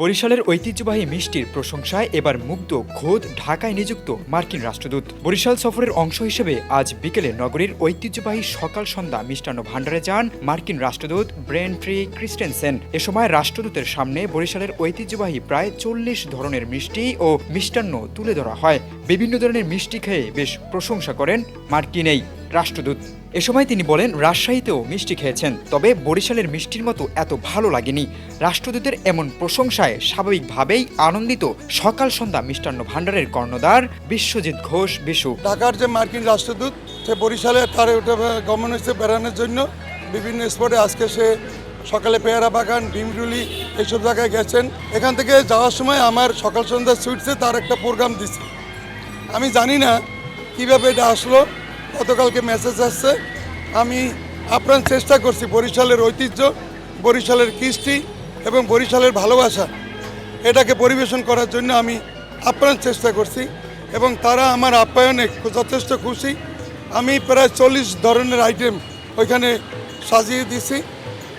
বরিশালের ঐতিহ্যবাহী মিষ্টির প্রশংসায় এবার মুগ্ধ খোদ ঢাকায় নিযুক্ত মার্কিন রাষ্ট্রদূত। বরিশাল সফরের অংশ হিসেবে আজ বিকেলে নগরীর ঐতিহ্যবাহী সকাল সন্ধ্যা মিষ্টান্ন ভাণ্ডারে যান মার্কিন রাষ্ট্রদূত ব্রেন্ট্রি ক্রিস্টেনসেন। এ সময় রাষ্ট্রদূতের সামনে বরিশালের ঐতিহ্যবাহী প্রায় ৪০ ধরনের মিষ্টি ও মিষ্টান্ন তুলে ধরা হয়। বিভিন্ন ধরনের মিষ্টি খেয়ে বেশ প্রশংসা করেন মার্কিন এই রাষ্ট্রদূত। এ সময় তিনি বলেন, রাজশাহীতেও মিষ্টি খেয়েছেন, তবে বরিশালের মিষ্টির মতো এত ভালো লাগেনি। রাষ্ট্রদূতের এমন প্রশংসায় স্বাভাবিকভাবেই আনন্দিত সকাল সন্ধ্যা মিষ্টান্ন ভাণ্ডারের কর্ণধার বিশ্বজিৎ ঘোষ বিশু। ঢাকার যে মার্কিন রাষ্ট্রদূত সে বরিশালে তার গমন হয়েছে বেড়ানোর জন্য বিভিন্ন স্পটে। আজকে সে সকালে পেয়ারা বাগান, ডিমরুলি এইসব জায়গায় গেছেন। এখান থেকে যাওয়ার সময় আমার সকাল সন্ধ্যা সুইটসে তার একটা প্রোগ্রাম দিছে। আমি জানি না কীভাবে এটা আসলো, গতকালকে মেসেজ আসছে। আমি আপ্রাণ চেষ্টা করছি বরিশালের ঐতিহ্য, বরিশালের কৃষ্টি এবং বরিশালের ভালোবাসা এটাকে পরিবেশন করার জন্য আমি আপ্রাণ চেষ্টা করছি এবং তারা আমার আপ্যায়নে যথেষ্ট খুশি। আমি প্রায় ৪০ ধরনের আইটেম ওইখানে সাজিয়ে দিছি।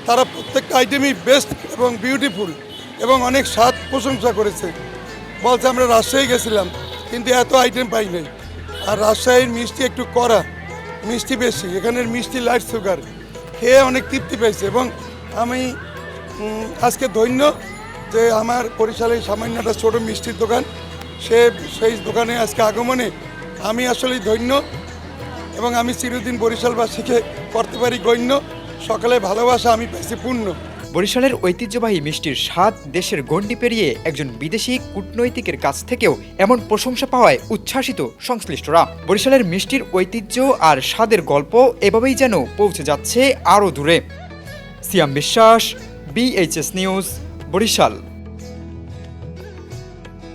তারা প্রত্যেকটা আইটেমই বেস্ট এবং বিউটিফুল এবং অনেক স্বাদ প্রশংসা করেছে। বলছে আমরা রাজশাহী গেছিলাম কিন্তু এত আইটেম পাই নাই। আর রাজশাহীর মিষ্টি একটু কড়া, মিষ্টি বেশি, এখানের মিষ্টি লাইট সুগার খেয়ে অনেক তৃপ্তি পেয়েছে এবং আমি আজকে ধন্য যে আমার বরিশালে সামান্য একটা ছোটো মিষ্টির দোকান, সেই দোকানে আজকে আগমনে আমি আসলেই ধন্য এবং আমি চিরদিন বরিশালবাসীকে করতে পারি গণ্য। সকালে ভালোবাসা আমি পেয়েছি পূর্ণ। বরিশালের ঐতিহ্যবাহী মিষ্টির স্বাদ দেশের গণ্ডি পেরিয়ে একজন বিদেশি কূটনৈতিকের কাছ থেকেও এমন প্রশংসা পাওয়ায় উচ্ছ্বাসিত সংশ্লিষ্টরা। বরিশালের মিষ্টির ঐতিহ্য আর স্বাদের গল্প এভাবেই যেন পৌঁছে যাচ্ছে আরও দূরে। সিয়াম বিশ্বাস, BHS নিউজ, বরিশাল।